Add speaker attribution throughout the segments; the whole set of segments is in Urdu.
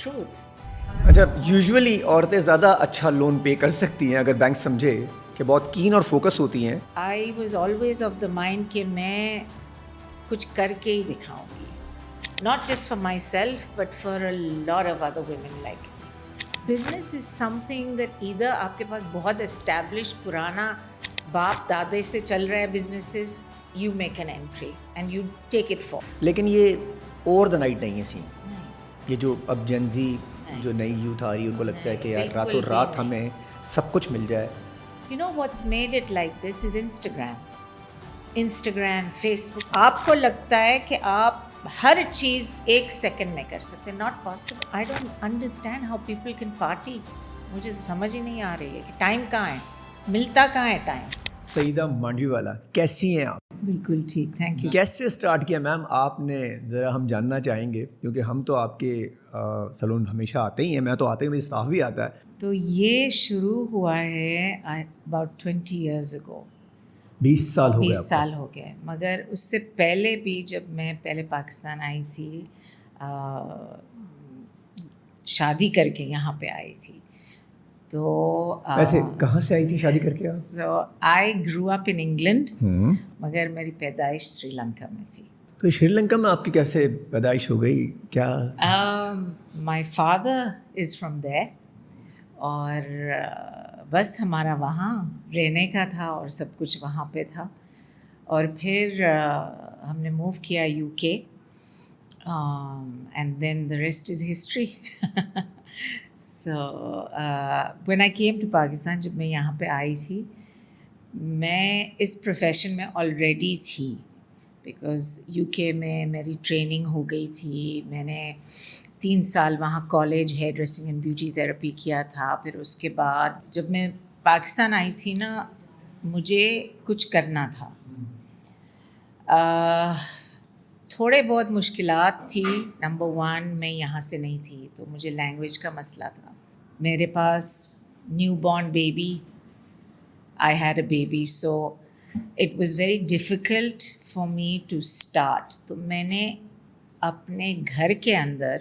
Speaker 1: truth.
Speaker 2: اچھا یوزولی عورتیں زیادہ اچھا لون پے کر سکتی ہیں اگر بینک سمجھے کہ بہت کین اور فوکس ہوتی ہیں.
Speaker 1: I was always of the mind کہ میں کچھ کر کے ہی دکھاؤں گی. Not just for myself but for a lot of other women like me. Business is something that either آپ کے پاس بہت established پرانا باپ دادے سے چل رہا ہے businesses, you make an entry and you take it forward.
Speaker 2: لیکن یہ اوور دا نائٹ نہیں ہے سین. یہ جو اب جنزی جو نئی یوتھ آ رہی ہے ان کو لگتا ہے کہ یار راتوں رات ہمیں سب کچھ مل جائے.
Speaker 1: You know what's made it like this is Instagram, Facebook. آپ کو لگتا ہے کہ آپ ہر چیز ایک سیکنڈ میں کر سکتے ہیں. Not possible. I don't understand how people can party. مجھے سمجھ ہی نہیں آ رہی ہے کہ ٹائم کہاں ہے, ملتا کہاں ہے ٹائم.
Speaker 2: سعیدہ مانڈوی والا کیسی ہیں آپ؟
Speaker 1: بالکل ٹھیک, تھینک یو.
Speaker 2: کیسے اسٹارٹ کیا میم آپ نے, ذرا ہم جاننا چاہیں گے کیونکہ ہم تو آپ کے سلون ہمیشہ آتے ہی ہیں, میں تو آتے ہی, میری اسٹاف بھی آتا ہے.
Speaker 1: تو یہ شروع ہوا ہے about 20 years ago.
Speaker 2: 20 سال ہو گئے.
Speaker 1: 20 سال ہو گئے. مگر اس سے پہلے بھی جب میں پہلے پاکستان آئی تھی, شادی کر کے یہاں پہ آئی تھی, تو
Speaker 2: ویسے کہاں سے آئی تھی شادی کر کے؟
Speaker 1: سو آئی گرو اپ ان انگلینڈ, مگر میری پیدائش سری لنکا میں تھی.
Speaker 2: تو شری لنکا میں آپ کی کیسے پیدائش ہو گئی کیا؟
Speaker 1: مائی فادر از فرام دیر, اور بس ہمارا وہاں رہنے کا تھا اور سب کچھ وہاں پہ تھا. اور پھر ہم نے موو کیا UK, and then the rest is history. So when I came to Pakistan, جب میں یہاں پہ آئی تھی, میں اس پروفیشن میں آلریڈی تھی بیکاز UK میں میری ٹریننگ ہو گئی تھی. میں نے 3 سال وہاں college hairdressing and beauty therapy کیا تھا. پھر اس کے بعد جب میں پاکستان آئی تھی نا, مجھے کچھ کرنا تھا. تھوڑے بہت مشکلات تھی. نمبر 1, میں یہاں سے نہیں تھی تو مجھے لینگویج کا مسئلہ تھا. میرے پاس newborn baby, I had a baby, so it was very difficult for me to start. تو میں نے اپنے گھر کے اندر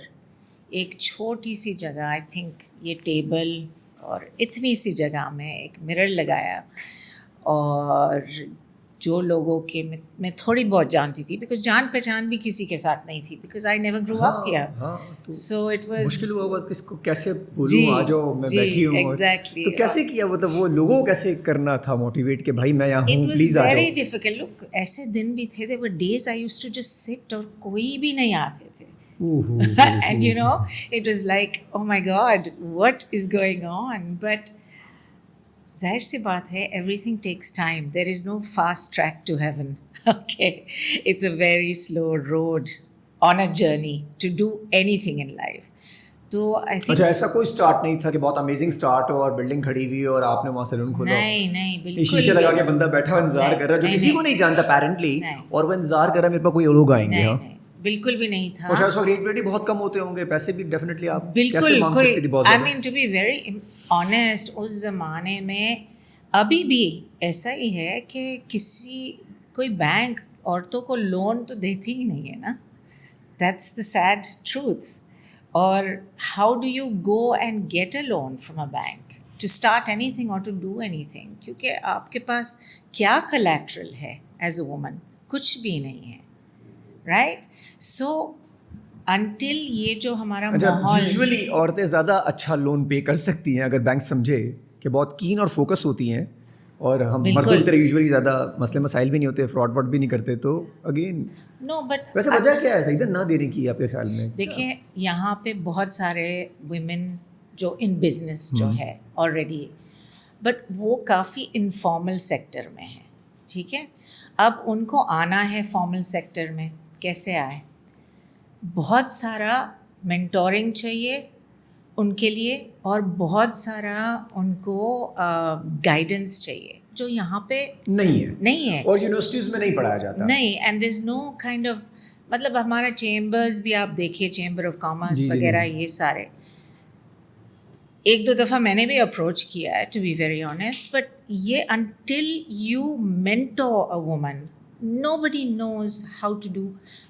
Speaker 1: ایک چھوٹی سی جگہ, آئی تھنک یہ ٹیبل اور اتنی سی جگہ میں ایک مرر لگایا, اور جو لوگوں کے میں تھوڑی بہت جانتی تھی, بیکاز جان پہچان بھی کسی کے ساتھ نہیں تھی, بیکاز آئی نیور گرو اپ کیا. سو اٹ واز
Speaker 2: مشکل ہوا کس کو کیسے بولوں آ جاؤ میں بیٹھی ہوں.
Speaker 1: ایگزیکٹلی.
Speaker 2: تو کیسے کیا, مطلب وہ لوگوں کو کیسے کرنا تھا موٹیویٹ کہ بھائی میں یہاں ہوں پلیز آ جاؤ.
Speaker 1: It was very difficult. Look, ایسے دن بھی تھے, there were days I used to just sit اور کوئی بھی نہیں آتے تھے. And you know, it was like, oh my God, what is going on? But ظاہر سی بات ہے, everything takes time. There is no fast track to heaven. Okay, it's a very slow road on a journey to do anything in life. تو
Speaker 2: اچھا ایسا کوئی اسٹارٹ نہیں تھا کہ بہت امیزنگ اسٹارٹ ہو اور بلڈنگ کھڑی ہوئی اور آپ نے وہاں سیلون کھولا؟
Speaker 1: نہیں بالکل.
Speaker 2: شیشے لگا کے بندہ بیٹھا ہوا انتظار کر رہا ہے جو کسی کو نہیں جانتا اپیرنٹلی, اور وہ انتظار کر رہا ہے میرے پاس کوئی لوگ آئیں گے. ہاں
Speaker 1: بالکل بھی نہیں تھا.
Speaker 2: اور شاید اس وقت ریٹ ویٹ بہت کم ہوتے ہوں گے, پیسے بھی ڈیفینیٹلی آپ
Speaker 1: بالکل کوئی, آئی مین ٹو بی ویری آنیسٹ, اس زمانے میں ابھی بھی ایسا ہی ہے کہ کوئی بینک عورتوں کو لون تو دیتی ہی نہیں ہے نا. That's the sad truth. اور how do you go and get a loan from a bank to start anything اور ٹو ڈو اینی تھنگ, کیونکہ آپ کے پاس کیا کلیٹرل ہے ایز اے وومن؟ کچھ بھی نہیں ہے, رائٹ. سو انٹل یہ جو ہمارا ماحول,
Speaker 2: یوزولی عورتیں زیادہ اچھا لون پے کر سکتی ہیں اگر بینک سمجھے کہ بہت کین اور فوکس ہوتی ہیں, اور ہم مردوں کی طرح یوزولی زیادہ مسئلے مسائل بھی نہیں ہوتے, فراڈ واڈ بھی نہیں کرتے. تو اگین
Speaker 1: نو, بٹ
Speaker 2: ویسے وجہ کیا ہے سعیدہ نہ دینے کی آپ کے خیال میں؟
Speaker 1: دیکھیں, یہاں پہ بہت سارے ویمن جو ان بزنس جو ہے آلریڈی, بٹ وہ کافی انفارمل سیکٹر میں ہے, ٹھیک ہے. اب ان کو آنا ہے فارمل سیکٹر میں, کیسے آئے؟ بہت سارا مینٹورنگ چاہیے ان کے لیے, اور بہت سارا ان کو گائیڈنس چاہیے جو یہاں پہ نہیں ہے,
Speaker 2: اور یونیورسٹیز میں نہیں پڑھایا جاتا.
Speaker 1: نہیں, and there is no kind of, مطلب ہمارا چیمبرز بھی آپ دیکھیے, چیمبر آف کامرس وغیرہ, یہ سارے 1-2 دفعہ میں نے بھی اپروچ کیا ہے to be very honest, but یہ until you mentor a woman nobody knows how to do.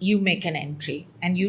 Speaker 1: you make an entry and you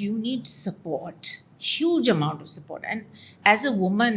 Speaker 1: you need support, huge amount of support. And as a woman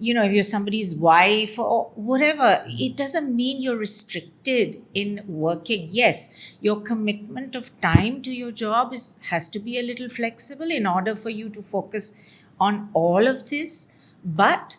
Speaker 1: if you're somebody's wife or whatever, it doesn't mean you're restricted in working. Yes, your commitment of time to your job has to be a little flexible in order for you to focus on all of this. But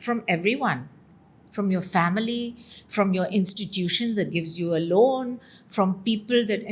Speaker 1: from everyone, from your family, from your institution that gives you a loan, from people that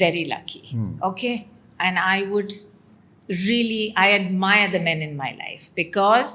Speaker 1: very lucky, okay, and I admire the men in my life because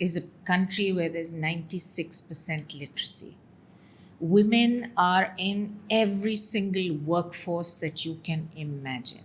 Speaker 1: is a country where there's 96% literacy. Women are in every single workforce that you can imagine.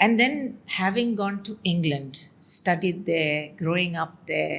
Speaker 1: and then having gone to England, studied there, growing up there,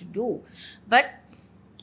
Speaker 1: to do. But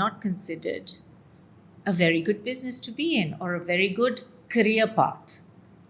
Speaker 1: not considered a very good business to be in or a very good career path.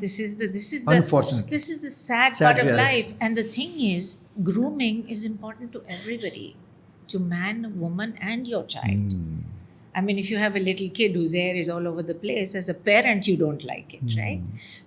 Speaker 1: This is the sad part of life. And the thing is, grooming is important to everybody, to man, woman and your child. I mean, if you have a little kid whose hair is all over the place, as a parent you don't like it, right?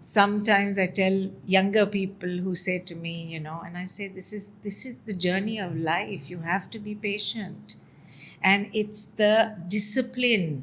Speaker 1: sometimes I tell younger people who say to me, and I say, this is the journey of life. You have to be patient, and it's the discipline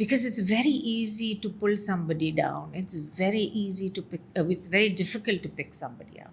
Speaker 1: because it's very easy to pull somebody down, it's very difficult to pick somebody up.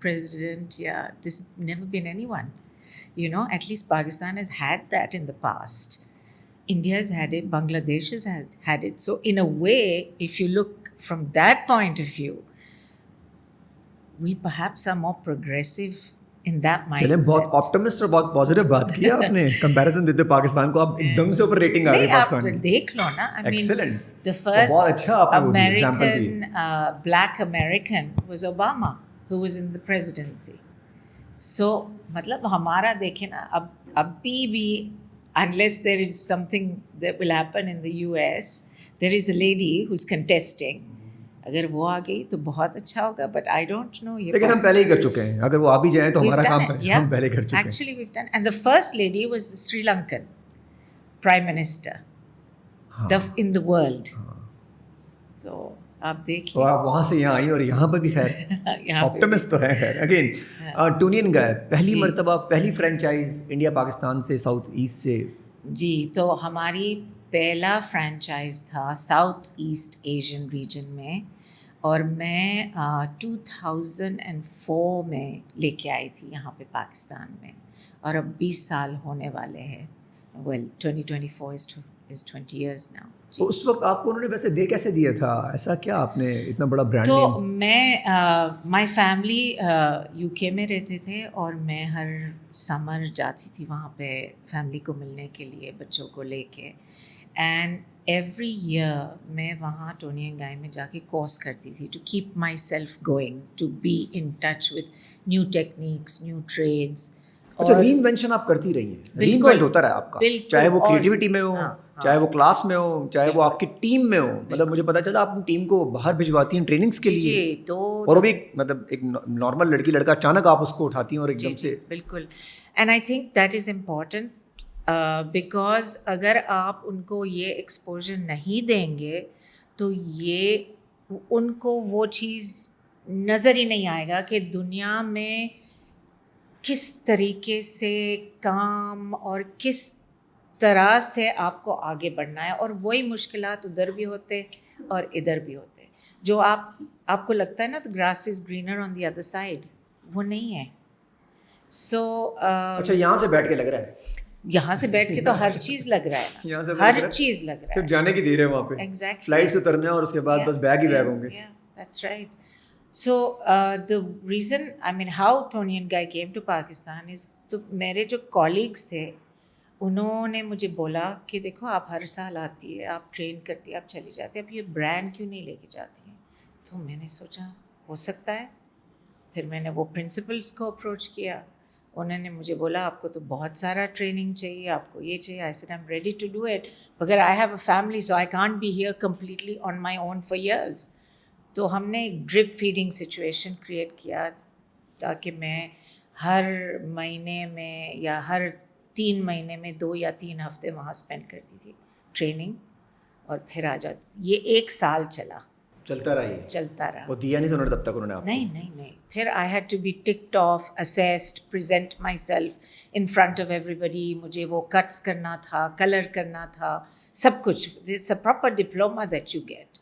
Speaker 1: president, yeah, there's never been anyone. You know, at least Pakistan has had that in the past. India's had it, Bangladesh has had it. So in a way, if you look from that point of view, we perhaps are more progressive in that mindset.
Speaker 2: چلیں بہت آپٹمسٹ اور بہت پازیٹیو بات کی آپ نے. کمپیریزن دیتے پاکستان کو, آپ ایک دم سے اوپر ریٹنگ آ گئی پاکستان کی.
Speaker 1: آپ دیکھ لو نا, I mean,
Speaker 2: excellent.
Speaker 1: the first
Speaker 2: بہت اچھا آپ نے example the.
Speaker 1: American black American was Obama, who was in the presidency. So مطلب ہمارا دیکھیں نا, ابھی بھی unless there is something that will happen in the US, there is a lady who's contesting. اگر وہ آ گئی تو بہت اچھا ہوگا, بٹ آئی ڈونٹ نو.
Speaker 2: لیکن ہم پہلے ہی کر چکے ہیں, اگر وہ آ بھی جائیں تو ہمارا کام ہے, ہم پہلے کر چکے ہیں.
Speaker 1: Actually we've done, and the first lady was the Sri Lankan Prime Minister in the world. تو آپ دیکھیے,
Speaker 2: اور آپ وہاں سے یہاں آئی اور یہاں پہ بھی خیر آپٹمسٹ تو ہے. خیر اگین ٹونین کا پہلی مرتبہ پہلی فرینچائز انڈیا پاکستان سے, ساؤتھ ایسٹ سے.
Speaker 1: جی, تو ہماری پہلا فرینچائز تھا ساؤتھ ایسٹ ایشین ریجن میں, اور میں 2004 میں لے کے آئی تھی یہاں پہ پاکستان میں, اور اب 20 سال ہونے والے ہیں. Well 2024 is 20 years now.
Speaker 2: تو اس وقت آپ کو انہوں نے ویسے دے کیسے دیا تھا, ایسا کیا آپ نے اتنا بڑا برانڈ
Speaker 1: تو
Speaker 2: نیم؟
Speaker 1: میں مائی فیملی UK میں رہتے تھے, اور میں ہر سمر جاتی تھی وہاں پہ فیملی کو ملنے کے لیے, بچوں کو لے کے. اینڈ ایوری ایئر میں وہاں ٹونی اینڈ گائی میں جا کے کورس کرتی تھی, to keep myself going, to be in touch with new techniques, new trades.
Speaker 2: اچھا, ری انوینشن آپ کرتی رہی ہیں, ری انوینٹ ہوتا رہا آپ کا, چاہے وہ کریٹیوٹی میں ہو, چاہے وہ کلاس میں ہو, چاہے وہ آپ کی ٹیم میں ہو. مطلب مجھے پتا چلا آپ ٹیم کو باہر بھجواتی ہیں ٹریننگس کے لیے, اور وہ بھی مطلب ایک نارمل لڑکی لڑکا اچانک آپ اس کو اٹھاتی ہیں اور ایک دم سے.
Speaker 1: بالکل. And I think that is important, because اگر آپ ان کو یہ ایکسپوجر نہیں دیں گے تو یہ ان کو وہ چیز نظر ہی نہیں آئے گا کہ دنیا میں کس طریقے سے کام اور کس طرح سے آپ کو آگے بڑھنا ہے. اور وہی مشکلات ادھر بھی ہوتے اور ادھر بھی ہوتے, جو آپ کو لگتا ہے نا the grass is greener on the other side, وہ نہیں ہے. سو
Speaker 2: اچھا, یہاں سے بیٹھ کے لگ رہا ہے,
Speaker 1: یہاں سے بیٹھ کے تو ہر چیز لگ رہا ہے, ہر چیز لگ رہا ہے,
Speaker 2: صرف جانے کی دیر ہے وہاں پہ.
Speaker 1: ایگزیکٹلی,
Speaker 2: فلائٹ سے اترنا ہے اور اس کے بعد بس بیگ ہی بیگ ہوں گے.
Speaker 1: That's right. So the reason, I mean how Toni and Guy came to Pakistan is, تو میرے جو کالیگس تھے انہوں نے مجھے بولا کہ دیکھو آپ ہر سال آتی ہے, آپ ٹرین کرتی ہے, آپ چلی جاتی ہے, اب یہ برانڈ کیوں نہیں لے کے جاتی ہیں. تو میں نے سوچا ہو سکتا ہے. پھر میں نے وہ پرنسپلس کو اپروچ کیا, انہوں نے مجھے بولا آپ کو تو بہت سارا ٹریننگ چاہیے, آپ کو یہ چاہیے. I said I am ready to do it, مگر I have a family so I can't be here completely on my own for years. تو ہم نے ایک ڈرپ فیڈنگ سچویشن کریٹ کیا تاکہ میں ہر مہینے میں یا ہر 3 مہینے میں 2 یا 3 ہفتے وہاں اسپینڈ کرتی تھی ٹریننگ, اور پھر آ جاتی. یہ 1 سال چلتا رہا.
Speaker 2: وہ دیا نہیں تھا انہوں نے تب تک, انہوں نے آپ کو؟
Speaker 1: نہیں. پھر I had to be ticked off, assessed, present myself in front of everybody. مجھے وہ کٹس کرنا تھا, کلر کرنا تھا, سب کچھ. It's a proper diploma that you get.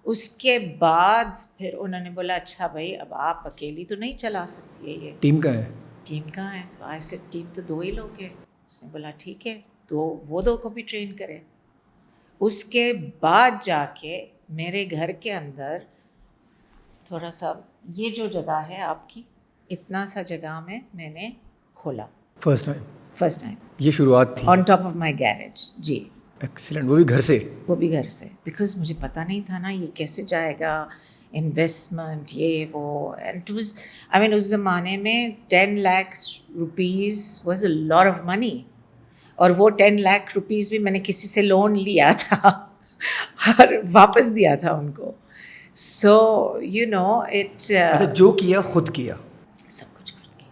Speaker 1: اس کے بعد پھر انہوں نے بولا اچھا بھائی اب آپ اکیلی تو نہیں چلا سکتی ہے, یہ
Speaker 2: ٹیم کہاں ہے,
Speaker 1: ٹیم کہاں ہے. تو ایسے ٹیم تو 2 ہی لوگ ہیں. اس نے بولا ٹھیک ہے, تو وہ 2 کو بھی ٹرین کرے. اس کے بعد جا کے میرے گھر کے اندر تھوڑا سا یہ جو جگہ ہے آپ کی, اتنا سا جگہ میں نے کھولا
Speaker 2: فرسٹ ٹائم. یہ شروعات تھی
Speaker 1: on top of my garage. جی
Speaker 2: ایکسیلنٹ. وہ بھی گھر سے,
Speaker 1: بیکاز مجھے پتہ نہیں تھا نا یہ کیسے جائے گا, انویسٹمنٹ یہ وہ. اینڈ اٹ واز, آئی مین اس زمانے میں 10 lakh rupees was a lot of money, اور وہ 10 لاکھ روپیز بھی میں نے کسی سے لون لیا تھا اور واپس دیا تھا ان کو. سو یو نو اٹ,
Speaker 2: جو کیا خود کیا,
Speaker 1: سب کچھ خود کیا.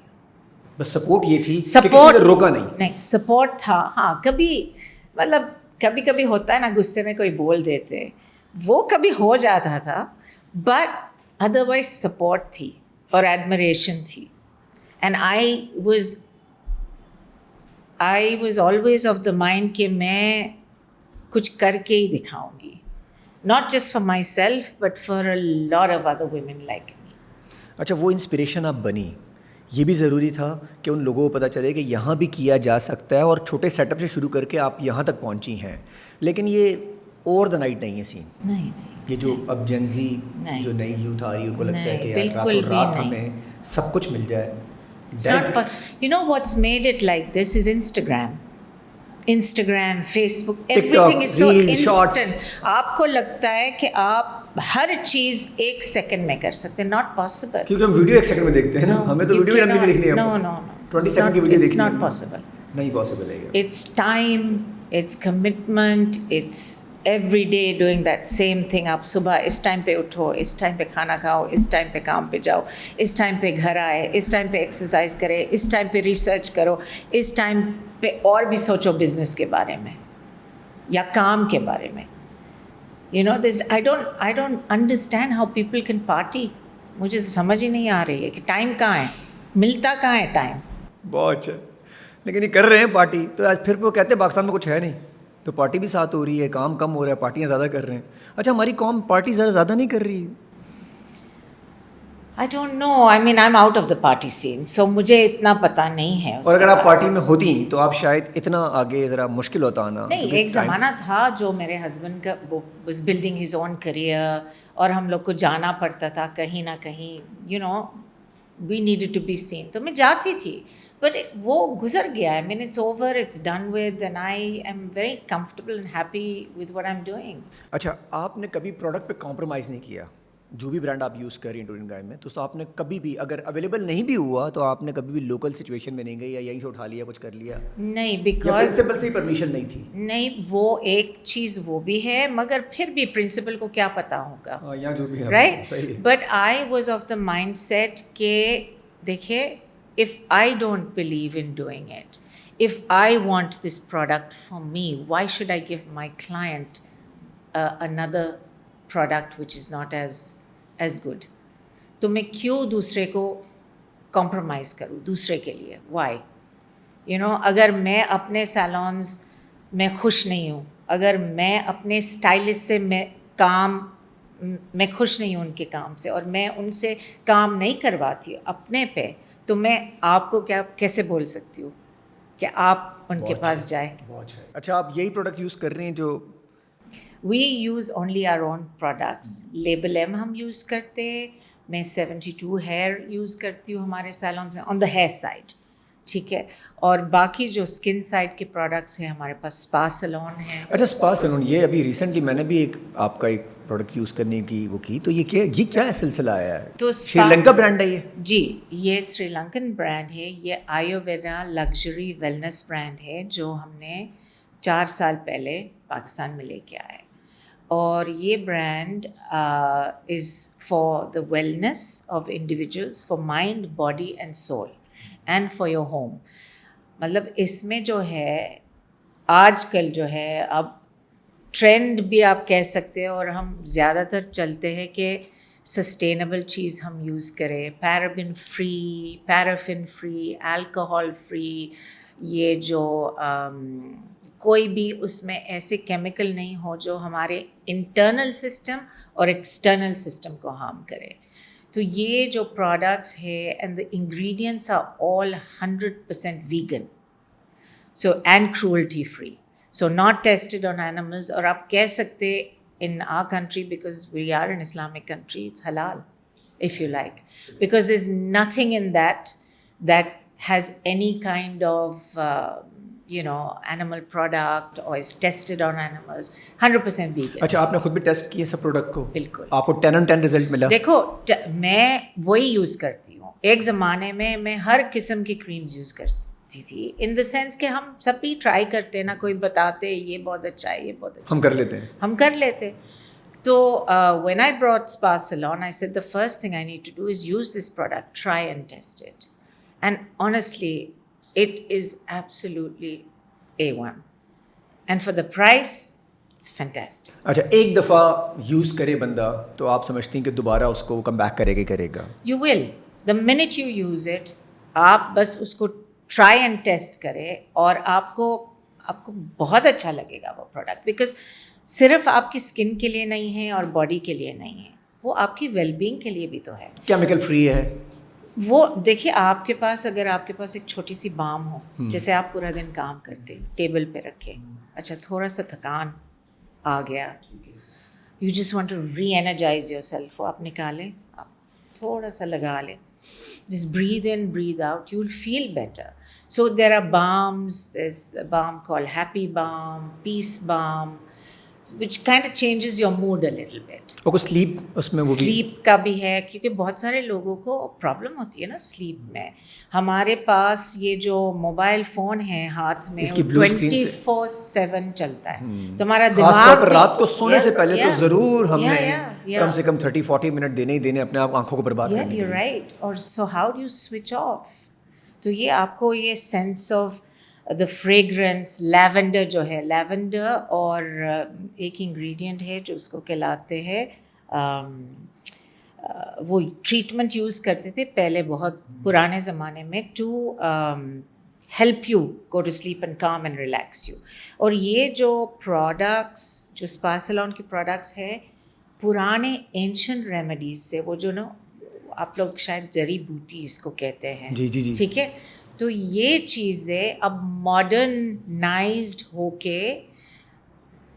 Speaker 2: بس سپورٹ یہ تھی کہ کسی نے روکا نہیں.
Speaker 1: سپورٹ تھا. ہاں کبھی مطلب کبھی کبھی ہوتا ہے نا, غصے میں کوئی بول دیتے, وہ کبھی ہو جاتا تھا, بٹ ادروائز سپورٹ تھی اور ایڈمریشن تھی. And I was always of the mind کہ میں کچھ کر کے ہی دکھاؤں گی, not just for myself but for a lot of other women like me.
Speaker 2: اچھا وہ انسپریشن آپ بنی, یہ بھی ضروری تھا کہ ان لوگوں کو پتہ چلے کہ یہاں بھی کیا جا سکتا ہے, اور چھوٹے سیٹ اپ سے شروع کر کے آپ یہاں تک پہنچی ہیں. لیکن یہ اوور دا نائٹ نہیں ہے سین.
Speaker 1: نہیں,
Speaker 2: یہ جو اب جنزی جو نئی یوتھ آ رہی ہے ان کو لگتا ہے کہ یار راتوں رات ہمیں سب کچھ مل جائے.
Speaker 1: You know what's made it like this is Instagram, Facebook, everything is so instant. آپ کو لگتا ہے کہ آپ ہر چیز ایک سیکنڈ میں کر سکتے ہیں. Not possible.
Speaker 2: کیونکہ ہم ویڈیو ایک سیکنڈ میں دیکھتے ہیں نا, ہمیں تو ویڈیو لمبی دیکھنی ہے.
Speaker 1: No.
Speaker 2: 20 سیکنڈ کی ویڈیو دیکھنی ہے.
Speaker 1: It's not possible.
Speaker 2: نہیں پاسبل ہے.
Speaker 1: It's time, it's commitment, it's every day doing that same thing. آپ صبح اس ٹائم پہ اٹھو, اس ٹائم پہ کھانا کھاؤ, اس ٹائم پہ کام پہ جاؤ, اس ٹائم پہ گھر آئے, اس ٹائم پہ ایکسرسائز کرے, اس ٹائم پہ ریسرچ کرو, اس ٹائم پہ اور بھی سوچو بزنس کے بارے میں یا کام کے بارے میں. You know, I don't understand how people can party. مجھے سمجھ ہی نہیں آ رہی ہے کہ ٹائم کہاں ہے, ملتا کہاں ہے ٹائم.
Speaker 2: بہت اچھا. لیکن یہ کر رہے ہیں پارٹی, تو آج پھر وہ کہتے ہیں پاکستان میں کچھ ہے نہیں, تو پارٹی بھی ساتھ ہو رہی ہے, کام کم ہو رہا ہے, پارٹیاں زیادہ کر رہے ہیں. اچھا ہماری قوم پارٹی زیادہ نہیں کر رہی.
Speaker 1: I don't know. I mean, I'm out of the party scene, so مجھے اتنا پتہ نہیں ہے.
Speaker 2: اور اگر آپ پارٹی میں ہوتی تو آپ شاید اتنا آگے ذرا مشکل ہوتا نا.
Speaker 1: نہیں, ایک زمانہ تھا جو میرے ہسبینڈ کا was building his own career, اور ہم لوگ کو جانا پڑتا تھا کہیں نہ کہیں, you know, we needed to be seen. تو میں جاتی تھی, but وہ گزر گیا ہے. I mean, it's over, it's done with, and I am very comfortable and happy with what I'm doing.
Speaker 2: اچھا آپ نے کبھی پروڈکٹ پہ کمپرومائز نہیں کیا؟ جو بھی برانڈ آپ یوز کر رہی ہیں ٹورین گائے میں, تو آپ نے کبھی بھی اگر اویلیبل نہیں بھی ہوا تو آپ نے کبھی بھی لوکل سچویشن میں نہیں گئی یا یہیں سے اٹھا لیا, کچھ کر لیا؟
Speaker 1: نہیں, بیکاز
Speaker 2: پرنسپل سے ہی پرمیشن نہیں تھی.
Speaker 1: نہیں, وہ ایک چیز وہ بھی ہے, مگر پھر بھی پرنسپل کو کیا پتہ ہوگا,
Speaker 2: یہاں جو بھی ہے
Speaker 1: right. But I was of the mindset کہ دیکھیے, if I don't believe in doing it, if I want this product for me, why should I give my client another product which is not as good? تو میں کیوں دوسرے کو کمپرومائز کروں دوسرے کے لیے؟ وائی؟ یو نو, اگر میں اپنے سیلونز میں خوش نہیں ہوں, اگر میں اپنے اسٹائلسٹ سے میں خوش نہیں ہوں ان کے کام سے, اور میں ان سے کام نہیں کرواتی ہوں اپنے پہ, تو میں آپ کو کیسے بول سکتی ہوں کہ آپ ان کے پاس جائیں؟
Speaker 2: اچھا آپ یہی پروڈکٹ یوز کر رہی ہیں جو
Speaker 1: We use only our own products. Label M ہم یوز کرتے, میں 72 ہیئر یوز کرتی ہوں ہمارے سیلونز میں, آن دا ہیئر سائڈ, ٹھیک ہے. اور باقی جو اسکن سائڈ کے پروڈکٹس ہیں ہمارے پاس اسپا سیلون ہے.
Speaker 2: اچھا اسپا سیلون, یہ ابھی ریسنٹلی میں نے بھی ایک آپ کا ایک پروڈکٹ یوز کرنے کی وہ کی, تو یہ کیا سلسلہ آیا ہے؟
Speaker 1: تو
Speaker 2: سری لنکا برانڈ ہے یہ؟
Speaker 1: جی, یہ سری لنکن برانڈ ہے. یہ آیوویرا لگژری ویلنس برانڈ ہے جو ہم نے 4 سال پہلے پاکستان میں لے کے آئے. اور یہ brand is for the wellness of individuals, for mind, body and soul, and for your home. مطلب اس میں جو ہے آج کل جو ہے, اب ٹرینڈ بھی آپ کہہ سکتے ہیں, اور ہم زیادہ تر چلتے ہیں کہ سسٹینیبل چیز ہم یوز کریں, paraben free, paraffin free, alcohol free. یہ جو کوئی بھی اس میں ایسے کیمیکل نہیں ہو جو ہمارے انٹرنل سسٹم اور ایکسٹرنل سسٹم کو ہارم کرے. تو یہ جو پروڈکٹس ہے, and the ingredients are all 100% vegan, so and cruelty free, so not tested on animals. اور آپ کہہ سکتے in our country, because we are an Islamic country, it's halal if you like, because there's nothing in that has any kind of animal product or is tested on animals. 100% vegan.
Speaker 2: اچھا آپ نے خود بھی ٹیسٹ کیے سب پروڈکٹ کو؟
Speaker 1: بالکل.
Speaker 2: آپ کو 10 on 10 رزلٹ ملا؟
Speaker 1: دیکھو, میں وہی یوز کرتی ہوں. ایک زمانے میں ہر قسم کی کریمز یوز کرتی تھی, ان دا سینس کہ ہم سب بھی ٹرائی کرتے نا, کوئی بتاتے یہ بہت اچھا ہے, یہ بہت اچھا, ہم کر لیتے. تو when I brought Spa Salon, I said the first thing I need to do is use this product, try and test it. And honestly, it is absolutely A1. And for the price, it's fantastic.
Speaker 2: اچھا ایک دفعہ یوز کرے بندہ تو آپ سمجھتی ہیں کہ دوبارہ اس کو کم بیک کرے گا؟
Speaker 1: You will. The minute you use it, آپ بس اس کو ٹرائی اینڈ ٹیسٹ کرے, اور آپ کو بہت اچھا لگے گا وہ پروڈکٹ, بیکاز صرف آپ کی اسکن کے لیے نہیں ہے اور باڈی کے لیے نہیں ہے, وہ آپ کی ویل بینگ کے لیے بھی تو ہے.
Speaker 2: کیمیکل فری ہے.
Speaker 1: وہ دیکھیے آپ کے پاس اگر آپ کے پاس ایک چھوٹی سی بام ہو, جیسے آپ پورا دن کام کرتے ٹیبل پہ رکھے, اچھا تھوڑا سا تھکان آ گیا, you just want to reenergise yourself, وہ آپ نکالیں, آپ تھوڑا سا لگا لیں, just breathe in breathe out, you will feel better. So there are balms, there's a balm called Happy Balm, Peace Balm, which kind of changes your mood a little bit.
Speaker 2: اور کچھ سلیپ اس میں وہ بھی
Speaker 1: سلیپ کا بھی ہے, کیونکہ بہت سارے لوگوں کو پرابلم ہوتی ہے نا سلیپ میں. ہمارے پاس یہ جو موبائل فون ہے ہاتھ میں, 24/7 چلتا ہے, تو ہمارا دماغ
Speaker 2: خاص طور پر رات کو سونے سے پہلے تو ضرور ہم نے کم سے کم 30-40 منٹ دینے ہی دینے اپنے آپ آنکھوں کو برباد کرنے کے لیے.
Speaker 1: رائٹ. اور so how do you switch off? تو یہ آپ کو یہ sense of the fragrance, lavender جو ہے, لیونڈر اور ایک انگریڈینٹ ہے جو اس کو کہلاتے ہیں, وہ ٹریٹمنٹ یوز کرتے تھے پہلے بہت پرانے زمانے میں, to help you go to sleep and calm and relax you. اور یہ جو پروڈکٹس, جو اسپا سیلون کے پروڈکٹس ہے, پرانے اینشنٹ ریمیڈیز سے, وہ جو نا آپ لوگ شاید جڑی بوٹی اس کو کہتے ہیں,
Speaker 2: جی
Speaker 1: ٹھیک ہے, تو یہ چیزیں اب ماڈرنائزڈ ہو کے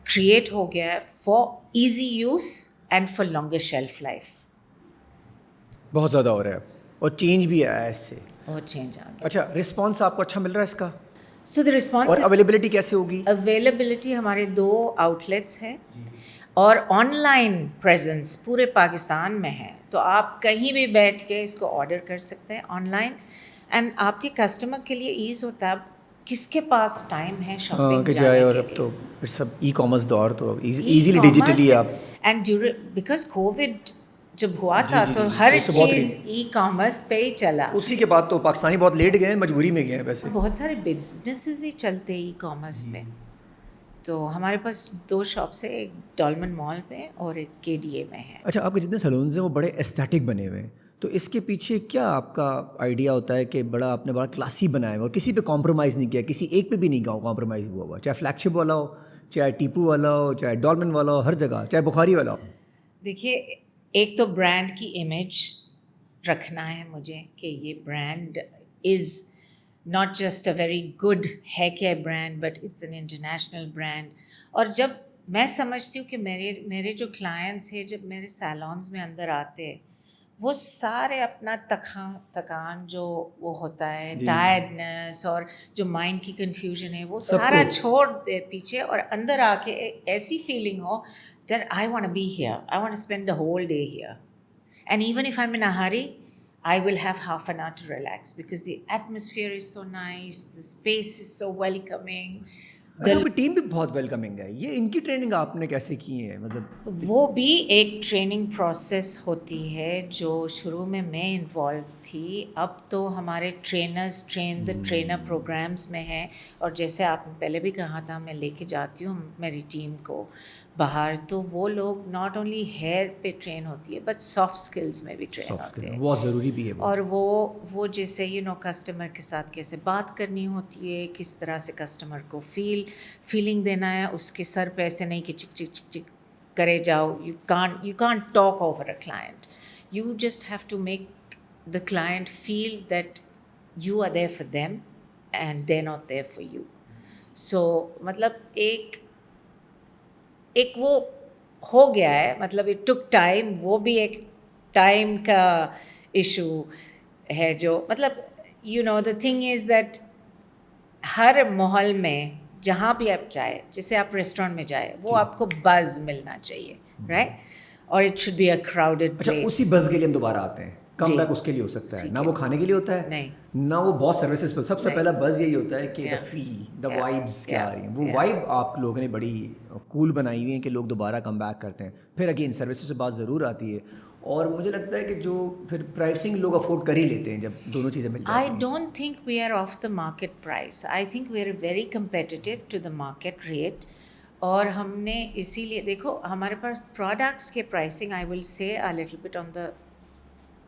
Speaker 1: کریٹ ہو گیا ہے for easy use and for longer shelf life.
Speaker 2: بہت زیادہ ہو رہا ہے اور چینج بھی آیا ہے اس سے,
Speaker 1: بہت چینج آ گیا.
Speaker 2: اچھا رسپانس آپ کو اچھا مل رہا ہے اس کا؟
Speaker 1: سو دا رسپانس,
Speaker 2: اور اویلیبلٹی کیسے ہوگی؟
Speaker 1: اویلیبلٹی ہمارے 2 آؤٹ لیٹس ہیں اور آن لائن پریزنس پورے پاکستان میں ہے, تو آپ کہیں بھی بیٹھ کے اس کو آرڈر کر سکتے ہیں آن لائن. اینڈ آپ کے کسٹمر کے لیے ایز ہوتا ہے, اب کس کے پاس ٹائم ہے شاپنگ
Speaker 2: کہ
Speaker 1: جانے
Speaker 2: جائے,
Speaker 1: کے
Speaker 2: اور
Speaker 1: لیے.
Speaker 2: اب تو پھر سب ای کامرس دور, تو ایزیلی ڈیجیٹلی آپ,
Speaker 1: اینڈ بیکاز کووڈ جب ہوا تھا تو ہر چیز ای کامرس پہ ہی چلا.
Speaker 2: اسی کے بعد تو پاکستانی بہت لیٹ گئے ہیں, مجبوری میں گئے ہیں ویسے.
Speaker 1: بہت سارے بزنسز ہی چلتے ای کامرس پہ. تو ہمارے پاس 2 شاپس ہیں, ایک ڈالمن مال پہ اور ایک KDA میں ہے.
Speaker 2: اچھا آپ کے جتنے سلونز ہیں وہ بڑے ایستھیٹک بنے ہوئے ہیں, تو اس کے پیچھے کیا آپ کا آئیڈیا ہوتا ہے کہ آپ نے بڑا کلاسی بنایا ہوا اور کسی پہ کمپرومائز نہیں کیا, کسی ایک پہ بھی نہیں کمپرومائز ہوا ہوا, چاہے فلیگ شپ والا ہو, چاہے ٹیپو والا ہو, چاہے ڈالمن والا ہو, ہر جگہ, چاہے بخاری والا ہو؟
Speaker 1: دیکھیے ایک تو برانڈ کی امیج رکھنا ہے مجھے, کہ یہ brand is not just a very good hair care brand, but it's an international brand. اور جب میں سمجھتی ہوں کہ میرے جو کلائنٹس ہیں جب میرے سیلونز میں اندر آتے ہیں, وہ سارے اپنا تھکان جو وہ ہوتا ہے, ٹائرڈنس اور جو مائنڈ کی کنفیوژن ہے, وہ سارا چھوڑ دے پیچھے, اور اندر آ کے ایسی feeling who that I want to be here, I want to spend the whole day here, and even if I'm in a hurry I will have half an hour to relax because the atmosphere is so nice, the space is so welcoming.
Speaker 2: اچھا آپ کی ٹیم بھی بہت ویلکمنگ ہے, یہ ان کی ٹریننگ آپ نے کیسے کی ہے؟ مطلب
Speaker 1: وہ بھی ایک ٹریننگ پروسیس ہوتی ہے جو شروع میں انوالو تھی, اب تو ہمارے trainers train the trainer programmes میں ہیں. اور جیسے آپ نے پہلے بھی کہا تھا, میں لے کے جاتی ہوں میری ٹیم کو باہر, تو وہ لوگ ناٹ اونلی ہیئر پہ ٹرین ہوتی ہے بٹ سافٹ اسکلز میں بھی ٹرین ہوتے ہیں,
Speaker 2: بہت ضروری بھی ہے. اور
Speaker 1: وہ جیسے کسٹمر کے ساتھ کیسے بات کرنی ہوتی ہے, کس طرح سے کسٹمر کو فیلنگ دینا ہے, اس کے سر پہ ایسے نہیں کہ چک چک چک چک کرے جاؤ. You can't talk over a client, you just have to make the client feel that you are there for them and they not there for you. So مطلب ایک وہ ہو گیا ہے, مطلب اٹ ٹک ٹائم, وہ بھی ایک ٹائم کا ایشو ہے, جو مطلب دا تھنگ از دیٹ ہر ماحول میں جہاں بھی آپ جائیں, جیسے آپ ریسٹورینٹ میں جائیں, وہ آپ کو بز ملنا چاہیے, رائٹ, اور it should be a crowded place.
Speaker 2: اچھا اسی بز کے لیے ہم دوبارہ آتے ہیں, کم بیک اس کے لیے ہو سکتا ہے, نہ وہ کھانے کے لیے ہوتا ہے, نہ وہ بہت سروسز پر. سب سے پہلا بز یہی ہوتا ہے کہ دا فیل, دا وائبس کیا آ رہی ہیں, وہ وائب آپ لوگوں نے بڑی کول بنائی ہوئی ہیں کہ لوگ دوبارہ کم بیک کرتے ہیں. پھر اگین سروسز سے بات ضرور آتی ہے, اور مجھے لگتا ہے کہ جو پھر پرائسنگ لوگ افورڈ کر ہی لیتے ہیں جب دونوں چیزیں مل جاتی ہیں.
Speaker 1: I don't think we are off the market price. I think we are very competitive to the market rate. اور ہم نے اسی لیے دیکھو ہمارے پاس پروڈکٹس کے پرائسنگ آئی ول سے a little bit on the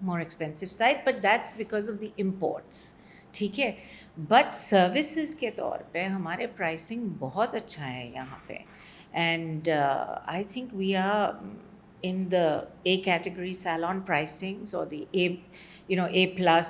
Speaker 1: more expensive side, but that's because of the imports. ٹھیک ہے, بٹ سروسز کے طور پہ ہمارے پرائسنگ بہت اچھا ہے یہاں پہ, and I think we are in the A category salon pricings or the A plus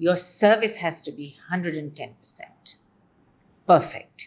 Speaker 1: your service has to be 110% perfect.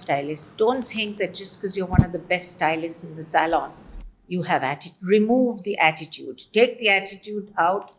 Speaker 1: stylists, don't think that just because you're one of the best stylists in the salon you have attitude. Remove the attitude, take the attitude out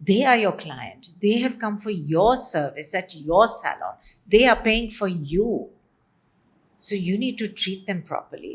Speaker 1: they are your client. They have come for your service at your salon. They are paying for you. So you need to treat them properly.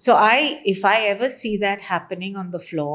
Speaker 1: So if I ever see that happening on the floor,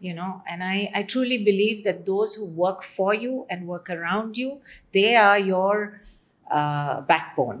Speaker 1: you know, and I truly believe that those who work for you and work around you, they are your backbone.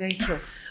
Speaker 1: Very true.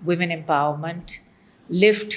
Speaker 1: women empowerment, lift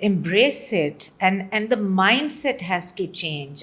Speaker 1: embrace it, and the mindset has to change.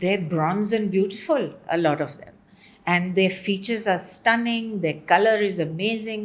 Speaker 1: they're bronze and beautiful, a lot of them, and their features are stunning, their color is amazing.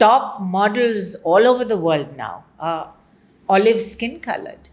Speaker 1: top models all over the world now are olive skin colored.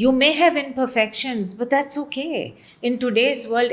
Speaker 1: You may have imperfections, but that's okay. In today's world,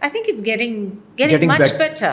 Speaker 1: I think it's getting much better.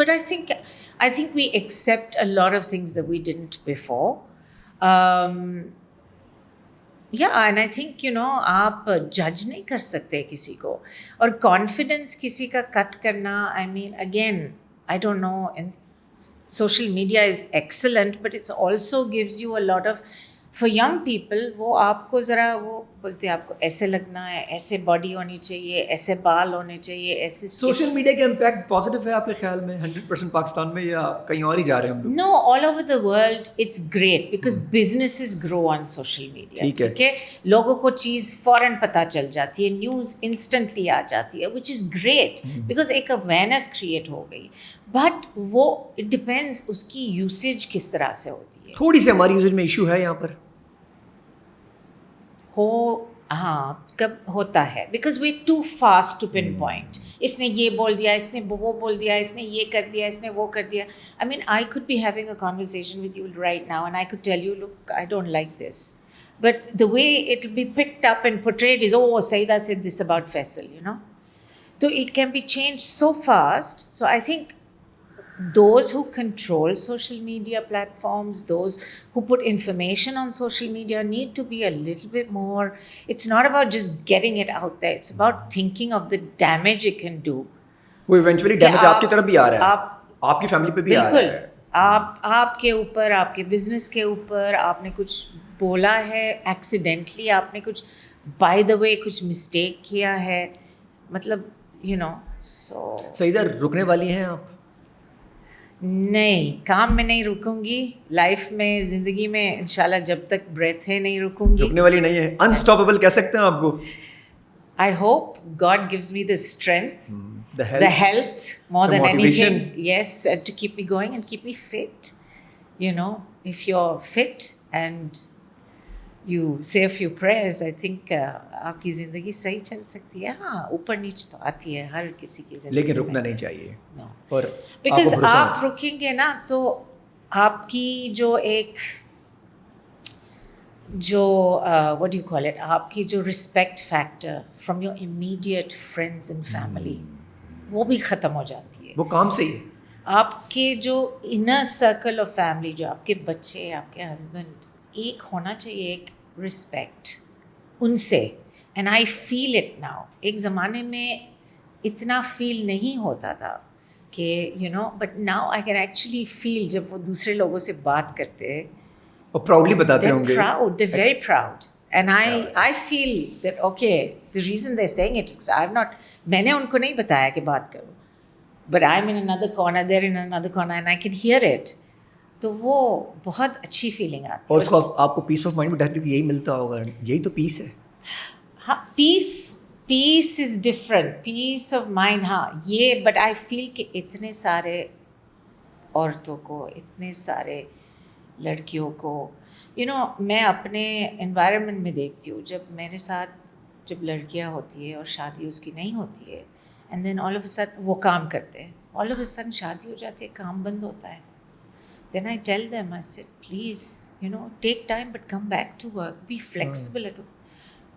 Speaker 1: but I think we accept a lot of things that we didn't before. yeah, and I think آپ جج نہیں کر سکتے کسی کو, اور کانفیڈنس کسی کا کٹ کرنا, I mean again I don't know, and social media is excellent but it's also gives you a lot of, for young people وہ آپ کو ذرا وہ بولتے ہیں آپ کو ایسے لگنا ہے, ایسے باڈی ہونی چاہیے, ایسے بال ہونے چاہیے, ایسے.
Speaker 2: سوشل میڈیا کا امپیکٹ پازیٹیو ہے آپ کے خیال میں 100% پاکستان میں, یا کہیں اور ہی جا رہے ہیں ہم لوگ؟
Speaker 1: No, all over the world it's great because businesses grow on social media. ٹھیک ہے, لوگوں کو چیز فوراً پتہ چل جاتی ہے, نیوز انسٹنٹلی آ جاتی ہے, which is great because ایک اویئرنیس کریٹ ہو گئی. بٹ وہ اٹ ڈپینڈس اس کی یوسیج کس طرح سے ہوتی ہے.
Speaker 2: تھوڑی سی ہماری یوزیج میں ایشو ہے یہاں پر
Speaker 1: ہاں کب ہوتا ہے, because we too fast to pinpoint. اس نے یہ بول دیا, اس نے وہ بول دیا, اس نے یہ کر دیا, اس نے وہ کر دیا. I mean I could be having a conversation with you right now and I could tell you look I don't like this, but the way it will be picked up and portrayed as oh Syeda said this about Faisal, So it can be changed so fast. So I think those who control social media platforms, those who put information on social media need to be a little bit more, it's not about just getting it out there, it's about thinking of the damage it can do.
Speaker 2: وہ ایونچولی ڈیمیج آپ کی طرف بھی آ رہا ہے, آپ کی فیملی پہ بھی آ رہا ہے.
Speaker 1: بالکل آپ کے اوپر, آپ کے بزنس کے اوپر, آپ نے کچھ بولا ہے ایکسیڈنٹلی, آپ نے کچھ بائی دا وے کچھ مسٹیک کیا ہے, مطلب سو.
Speaker 2: سیدہ رکنے والی ہیں آپ؟
Speaker 1: نہیں, کام میں نہیں رکوں گی, لائف میں, زندگی میں انشاءاللہ جب تک بریتھ ہے نہیں رکوں گی.
Speaker 2: رکنے والی نہیں ہے, انسٹاپیبل کہہ سکتے ہیں آپ کو.
Speaker 1: I hope God gives me the strength, the health more than anything. Yes, to keep me going and keep me fit. If you're fit and you say a few prayers, I think آپ کی زندگی صحیح چل سکتی ہے. ہاں اوپر نیچے تو آتی ہے ہر کسی کی زندگی,
Speaker 2: لیکن رکنا نہیں چاہیے.
Speaker 1: اور بیکاز آپ رکیں گے نا تو آپ کی جو ایک what do you call it, آپ کی جو respect factor from your immediate friends and family وہ بھی ختم ہو جاتی ہے.
Speaker 2: وہ کام سے ہی
Speaker 1: آپ کے جو انر سرکل آف فیملی, جو آپ کے بچے, آپ کے ہسبینڈ, ایک ہونا چاہیے ایک رسپیکٹ ان سے. And I feel it now. ایک زمانے میں اتنا فیل نہیں ہوتا تھا کہ but now I can actually feel جب وہ دوسرے لوگوں سے بات کرتے ہیں,
Speaker 2: اور پراؤڈلی بتاتے ہوں گے.
Speaker 1: They're very proud. And I feel that, okay, the reason they're saying it is I've not, میں نے ان کو نہیں بتایا کہ بات کرو, but I'm in another corner, they're in another corner and I can hear it. تو وہ بہت اچھی فیلنگ آتی ہے.
Speaker 2: اور اس کو آپ کو پیس آف مائنڈ بھی ڈائریکٹلی یہی ملتا ہوگا, یہی تو پیس ہے.
Speaker 1: ہاں peace is different, peace of mind. ہاں یہ, بٹ آئی فیل کہ اتنے سارے عورتوں کو, اتنے سارے لڑکیوں کو, میں اپنے انوائرمنٹ میں دیکھتی ہوں, جب میرے ساتھ جب لڑکیاں ہوتی ہے اور شادی اس کی نہیں ہوتی ہے, and then all of a sudden وہ کام کرتے ہیں, آل آف اے سڈن شادی ہو جاتی ہے, کام بند ہوتا ہے. Then I tell them, I said please take time but come back to work, be flexible at home.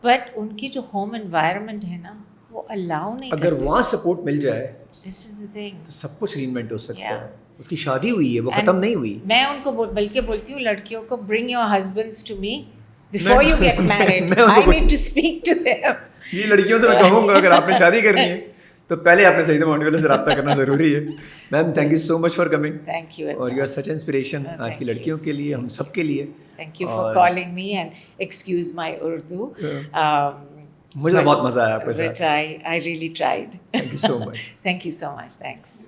Speaker 1: But ان کی جو ہوم انوائرمنٹ ہے نا وہ الاؤ نہیں کرتے.
Speaker 2: اگر وہاں سپورٹ مل جائے
Speaker 1: دس از دا تھنگ,
Speaker 2: تو سب کچھ رینوینٹ ہو سکتا ہے. اس کی شادی ہوئی ہے, وہ ختم نہیں ہوئی.
Speaker 1: میں ان کو بلکہ بولتی ہوں لڑکیوں کو, bring your husbands to me before you get married, I need to speak to them.
Speaker 2: یہ لڑکیوں سے میں کہوں گا اگر آپ نے شادی کرنی ہے تو پہلے آپ نے سیدہ مونٹی والے سے رابطہ کرنا ضروری ہے. Ma'am thank you so much for coming.
Speaker 1: Thank you.
Speaker 2: اور یو آر سچ انسپریشن آج کی لڑکیوں کے لیے, ہم سب کے لیے.
Speaker 1: Thank you for calling me and excuse my Urdu.
Speaker 2: مجھے بہت مزہ آیا آپ کے ساتھ.
Speaker 1: I really tried.
Speaker 2: Thank you so much.
Speaker 1: Thank you so much. Thanks.